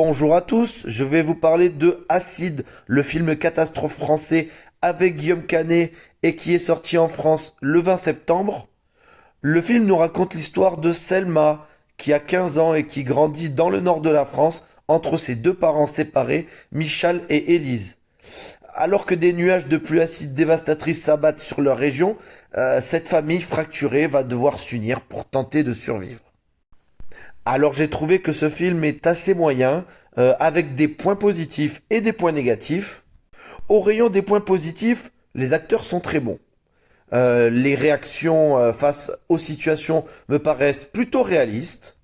Bonjour à tous, je vais vous parler de Acide, le film catastrophe français avec Guillaume Canet et qui est sorti en France le 20 septembre. Le film nous raconte l'histoire de Selma, qui a 15 ans et qui grandit dans le nord de la France entre ses deux parents séparés, Michal et Élise. Alors que des nuages de pluie acide dévastatrices s'abattent sur leur région, cette famille fracturée va devoir s'unir pour tenter de survivre. Alors j'ai trouvé que ce film est assez moyen, avec des points positifs et des points négatifs. Au rayon des points positifs, les acteurs sont très bons. Les réactions face aux situations me paraissent plutôt réalistes.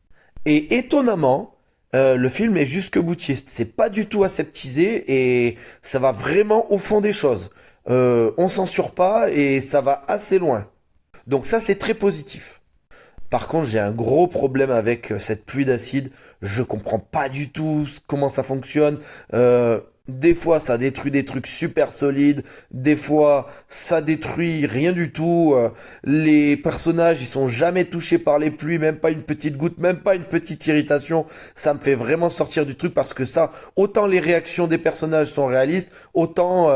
Et étonnamment, le film est jusque-boutiste. C'est pas du tout aseptisé et ça va vraiment au fond des choses. On censure pas et ça va assez loin. Donc ça, c'est très positif. Par contre, j'ai un gros problème avec cette pluie d'acide. Je comprends pas du tout comment ça fonctionne. Des fois, ça détruit des trucs super solides. Des fois, ça détruit rien du tout. Les personnages, ils sont jamais touchés par les pluies, même pas une petite goutte, même pas une petite irritation. Ça me fait vraiment sortir du truc parce que ça, autant les réactions des personnages sont réalistes, autant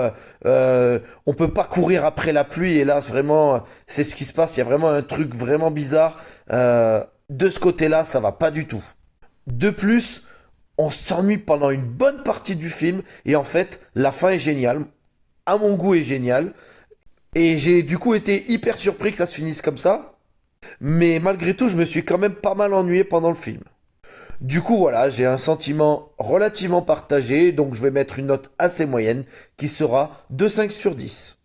on peut pas courir après la pluie. Et là, vraiment, c'est ce qui se passe. Il y a vraiment un truc vraiment bizarre. De ce côté-là, ça va pas du tout. De plus, on s'ennuie pendant une bonne partie du film et en fait, la fin est géniale. À mon goût, est géniale. Et j'ai du coup été hyper surpris que ça se finisse comme ça. Mais malgré tout, je me suis quand même pas mal ennuyé pendant le film. Du coup, voilà, j'ai un sentiment relativement partagé, donc je vais mettre une note assez moyenne qui sera de 5 sur 10.